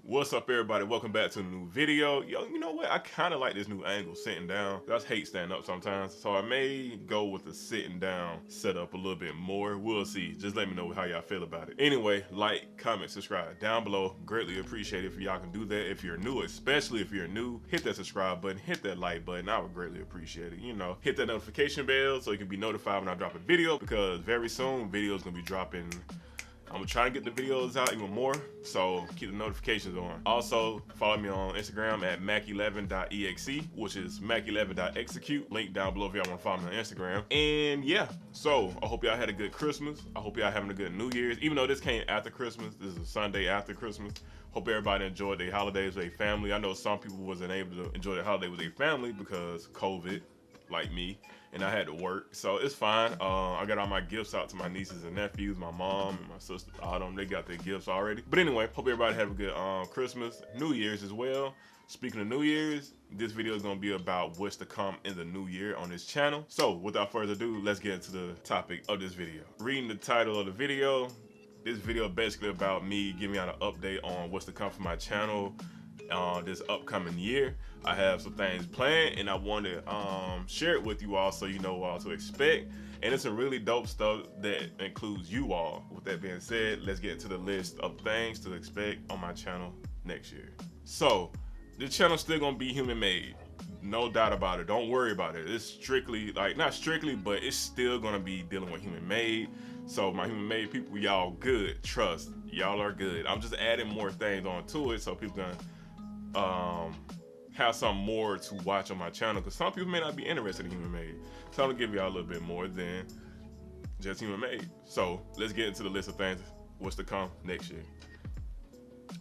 What's up, everybody? Welcome back to a new video. Yo, you know what? I kind of like this new angle, sitting down. I hate standing up sometimes, so I may go with the sitting down setup a little bit more. We'll see. Just let me know how y'all feel about it. Anyway, like, comment, subscribe down below. Greatly appreciate it if y'all can do that. If you're new, especially if you're new, hit that subscribe button, hit that like button. I would greatly appreciate it. You know, hit that notification bell so you can be notified when I drop a video, because very soon videos gonna be dropping. I'm gonna try to get the videos out even more, so keep the notifications on. Also, follow me on Instagram at mac11.exe, which is mac11.execute. Link down below if y'all wanna follow me on Instagram. And yeah, so I hope y'all had a good Christmas. I hope y'all having a good New Year's. Even though this came after Christmas, this is a Sunday after Christmas. Hope everybody enjoyed their holidays with their family. I know some people wasn't able to enjoy their holiday with their family because COVID, like me, and I had to work, so it's fine. I got all my gifts out to my nieces and nephews, my mom and my sister. All them, they got their gifts already. But anyway, hope everybody have a good Christmas, New Year's as well. Speaking of New Year's, this video is gonna be about what's to come in the new year on this channel. So without further ado, let's get into the topic of this video. Reading the title of the video, this video basically about me giving out an update on what's to come for my channel this upcoming year. I have some things planned and I want to share it with you all so you know what to expect, and it's some really dope stuff that includes you all. With that being said, let's get into the list of things to expect on my channel next year. So the channel's still gonna be human made, no doubt about it. Don't worry about it. It's strictly, like, not strictly, but it's still gonna be dealing with human made. So my human made people, y'all good, trust, y'all are good. I'm just adding more things onto it so people can have some more to watch on my channel, because some people may not be interested in human made, so I'm gonna give y'all a little bit more than just human made. So let's get into the list of things what's to come next year.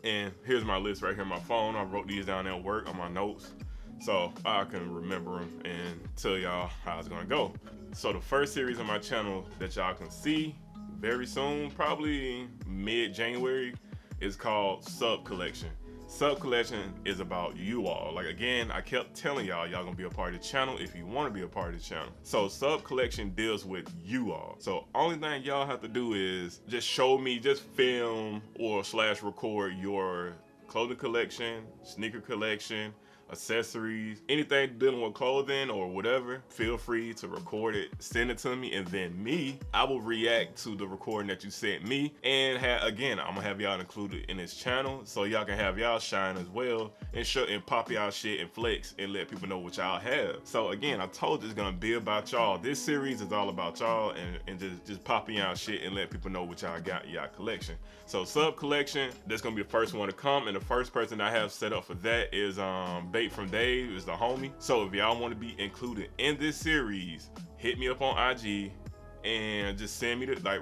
And here's my list right here on my phone. I wrote these down at work on my notes so I can remember them and tell y'all how it's gonna go. So the first series on my channel that y'all can see very soon, probably mid-January, is called Sub Collection. Sub Collection is about you all. Like, again, I kept telling y'all gonna be a part of the channel if you want to be a part of the channel. So Sub Collection deals with you all. So only thing y'all have to do is just show me, just film or / record your clothing collection, sneaker collection, accessories, anything dealing with clothing or whatever. Feel free to record it, send it to me, and then I will react to the recording that you sent me. And again, I'm gonna have y'all included in this channel so y'all can have y'all shine as well and show and pop y'all shit and flex and let people know what y'all have. So again, I told you it's gonna be about y'all. This series is all about y'all and just popping y'all shit and let people know what y'all got in y'all collection. So Sub Collection, that's gonna be the first one to come, and the first person I have set up for that is Bait from Dave, is the homie. So if y'all want to be included in this series, hit me up on IG and just send me the, like,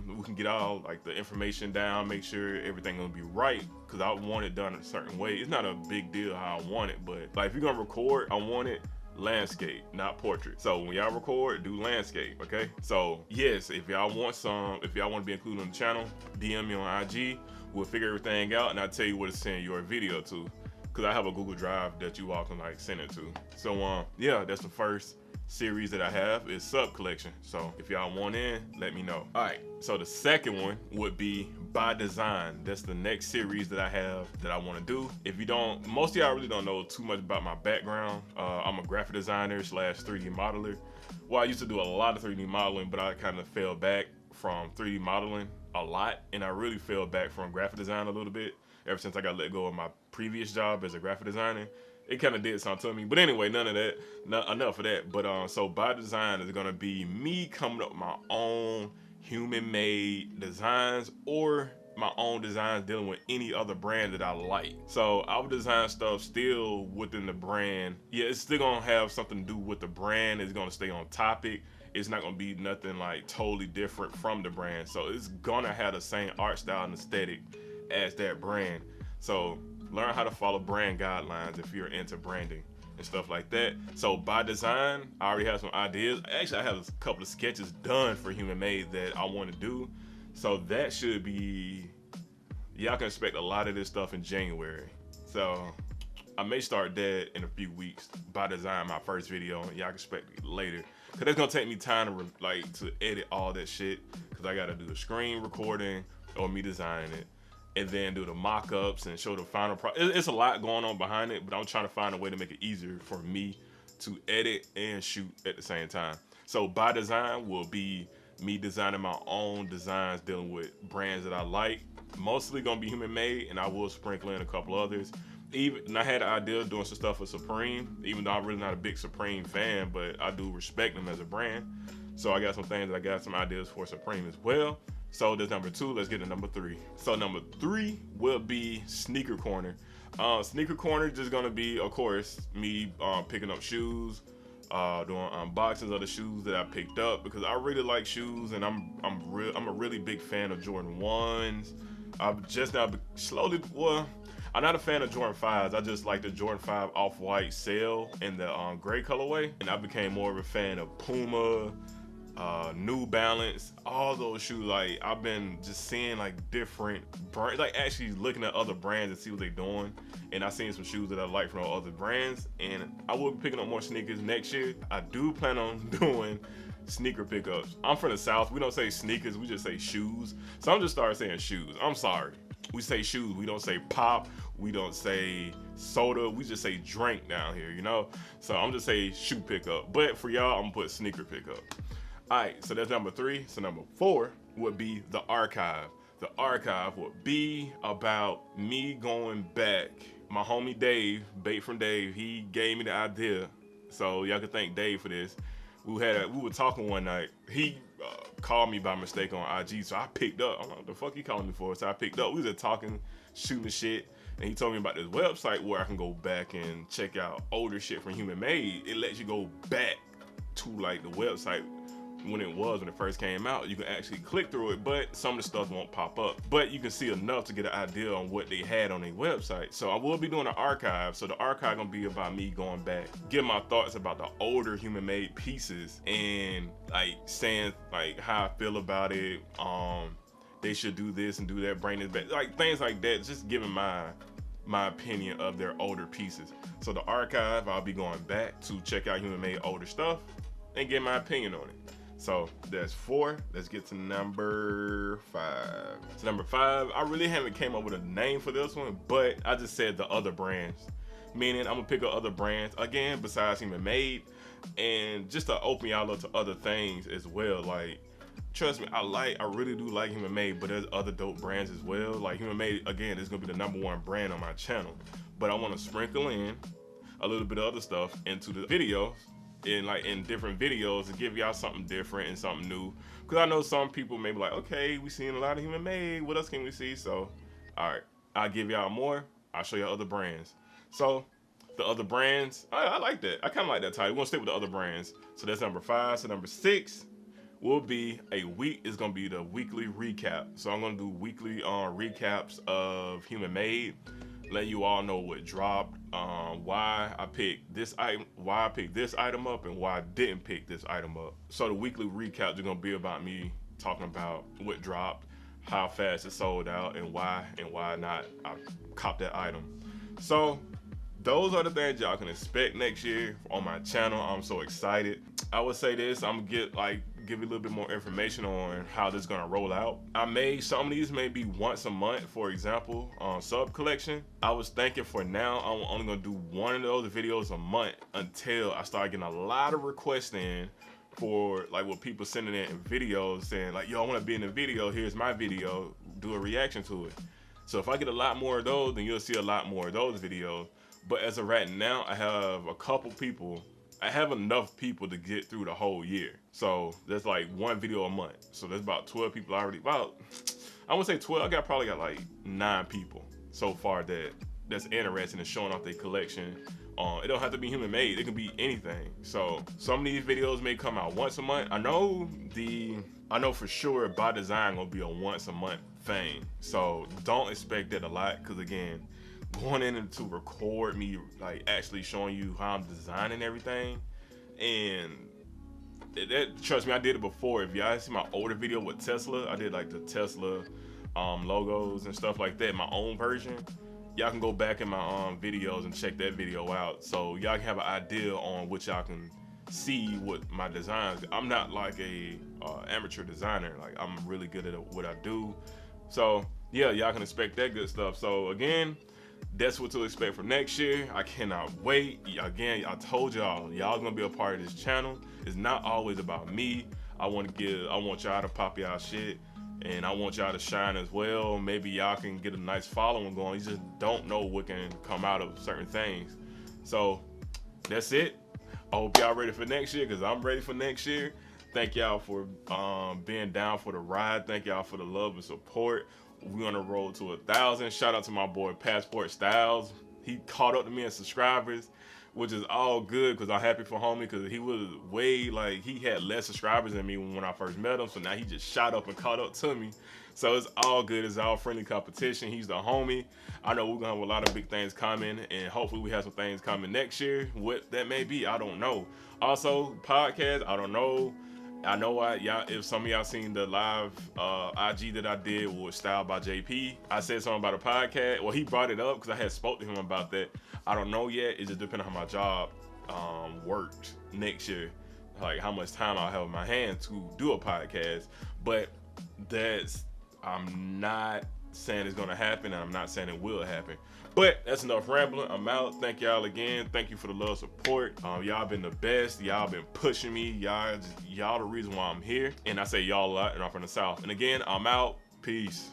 we can get all like the information down, make sure everything gonna be right, because I want it done a certain way. It's not a big deal how I want it, but like if you're gonna record, I want it landscape, not portrait. So when y'all record, do landscape, okay? So yes, if y'all want to be included on the channel, DM me on IG. We'll figure everything out and I'll tell you where to send your video to, because I have a Google Drive that you all can like send it to. So yeah, that's the first series that I have, is Sub Collection. So if y'all want in, let me know. All right, so the second one would be By Design. That's the next series that I have that I want to do. If you don't, most of y'all really don't know too much about my background. I'm a graphic designer / 3D modeler. Well, I used to do a lot of 3D modeling, but I kind of fell back from 3D modeling a lot, and I really fell back from graphic design a little bit ever since I got let go of my previous job as a graphic designer. It kind of did something to me, but anyway, none of that, enough of that. But so By Design is gonna be me coming up with my own human-made designs, or my own designs dealing with any other brand that I like. So I will design stuff still within the brand. Yeah, it's still gonna have something to do with the brand. It's gonna stay on topic. It's not gonna be nothing like totally different from the brand. So it's gonna have the same art style and aesthetic as that brand. So learn how to follow brand guidelines if you're into branding and stuff like that. So By Design, I already have some ideas. Actually, I have a couple of sketches done for Human Made that I want to do. So that should be, y'all can expect a lot of this stuff in January. So I may start that in a few weeks. By Design, my first video, and y'all can expect it later, because it's gonna take me time to edit all that shit, because I gotta do the screen recording or me designing it. and then do the mock-ups and show the final product. It's a lot going on behind it, but I'm trying to find a way to make it easier for me to edit and shoot at the same time. So by design will be me designing my own designs dealing with brands that I like. Mostly gonna be human made, and I will sprinkle in a couple others. And I had an idea of doing some stuff with Supreme, even though I'm really not a big Supreme fan, but I do respect them as a brand. So I got some things that I got some ideas for Supreme as well. So there's number 2, let's get to number 3. So number 3 will be Sneaker Corner. Sneaker Corner just gonna be, of course, me picking up shoes, doing unboxings of the shoes that I picked up, because I really like shoes, and I'm a really big fan of Jordan 1s. I've just now slowly, well, I'm not a fan of Jordan 5s. I just like the Jordan 5 off-white sail in the gray colorway, and I became more of a fan of Puma, New Balance, all those shoes. Like, I've been just seeing like different brands, like actually looking at other brands and see what they're doing, and I seen some shoes that I like from other brands, and I will be picking up more sneakers next year. I do plan on doing sneaker pickups. I'm from the South. We don't say sneakers, we just say shoes. So I'm just started saying shoes. I'm sorry. We say shoes. We don't say pop. We don't say soda. We just say drink down here, you know? So I'm just saying shoe pickup. But for y'all, I'm gonna put sneaker pickup. All right, so that's number 3. So number 4 would be the archive. The archive would be about me going back. My homie Dave, Bait from Dave, he gave me the idea. So y'all can thank Dave for this. We were talking one night. He called me by mistake on IG, so I picked up. I'm like, what the fuck he calling me for? So I picked up. We was just talking, shooting shit, and he told me about this website where I can go back and check out older shit from Human Made. It lets you go back to like the website when it first came out. You can actually click through it, but some of the stuff won't pop up. But you can see enough to get an idea on what they had on their website. So I will be doing an archive. So the archive gonna be about me going back, giving my thoughts about the older Human Made pieces, and like saying like how I feel about it. They should do this and do that, bring this back, like things like that. Just giving my opinion of their older pieces. So the archive, I'll be going back to check out Human Made older stuff and get my opinion on it. So that's 4. Let's get to number 5. So number 5, I really haven't came up with a name for this one, but I just said the other brands. Meaning I'm gonna pick up other brands again besides Human Made, and just to open y'all up to other things as well. Like, trust me, I really do like Human Made, but there's other dope brands as well. Like Human Made, again, is gonna be the number 1 brand on my channel, but I want to sprinkle in a little bit of other stuff into the videos, in different videos, to give y'all something different and something new. Because I know some people may be like, okay, we seen a lot of Human Made, what else can we see? So, all right, I'll give y'all more. I'll show y'all other brands. So the other brands, I like that. I kind of like that title. We're gonna stick with the other brands. So that's number 5. So number 6 will be it's gonna be the weekly recap. So I'm gonna do weekly recaps of Human Made, let you all know what dropped, why I picked this item up, and why I didn't pick this item up. So the weekly recaps are gonna be about me talking about what dropped, how fast it sold out, and why not I copped that item. So those are the things y'all can expect next year on my channel. I'm so excited. I would say this, I'm gonna give you a little bit more information on how this is gonna roll out. Some of these may be once a month, for example, sub collection. I was thinking for now, I'm only gonna do one of those videos a month until I start getting a lot of requests in for like what people sending in videos saying like, yo, I wanna be in the video, here's my video, do a reaction to it. So if I get a lot more of those, then you'll see a lot more of those videos. But as of right now, I have a couple people. I have enough people to get through the whole year. So there's like 1 video a month. So there's about 12 people already. I wouldn't say 12. I probably got like 9 people so far that's interested in showing off their collection. It don't have to be Human Made. It can be anything. So some of these videos may come out once a month. I know for sure By Design gonna be a once a month thing. So don't expect that a lot, because again, going in to record me like actually showing you how I'm designing everything, and trust me, I did it before. If y'all see my older video with Tesla, I did like the Tesla logos and stuff like that, my own version. Y'all can go back in my videos and check that video out, so y'all can have an idea on what y'all can see what my designs. I'm not like a amateur designer. Like, I'm really good at what I do. So yeah, y'all can expect that good stuff. So again, that's what to expect for next year. I cannot wait. Again, I told y'all gonna be a part of this channel. It's not always about me. I want y'all to pop y'all shit, and I want y'all to shine as well. Maybe y'all can get a nice following going. You just don't know what can come out of certain things. So that's it. I hope y'all ready for next year, because I'm ready for next year. Thank y'all for being down for the ride. Thank y'all for the love and support. We're on the road to 1,000. Shout out to my boy Passport Styles. He caught up to me in subscribers, which is all good, because I'm happy for homie, because he was way, like, he had less subscribers than me when I first met him. So now he just shot up and caught up to me. So it's all good. It's all friendly competition. He's the homie. I know we're gonna have a lot of big things coming, and hopefully we have some things coming next year. What that may be, I don't know. Also, podcast, I don't know. I know y'all, if some of y'all seen the live IG that I did with Style by JP, I said something about a podcast. Well, he brought it up because I had spoke to him about that. I don't know yet. It just depends on how my job worked next year, like how much time I'll have in my hand to do a podcast. But I'm not saying it's gonna happen, and I'm not saying it will happen. But that's enough rambling. I'm out. Thank y'all again. Thank you for the love, support. Y'all been the best. Y'all been pushing me. Y'all the reason why I'm here. And I say y'all a lot, and I'm from the South. And again, I'm out. Peace.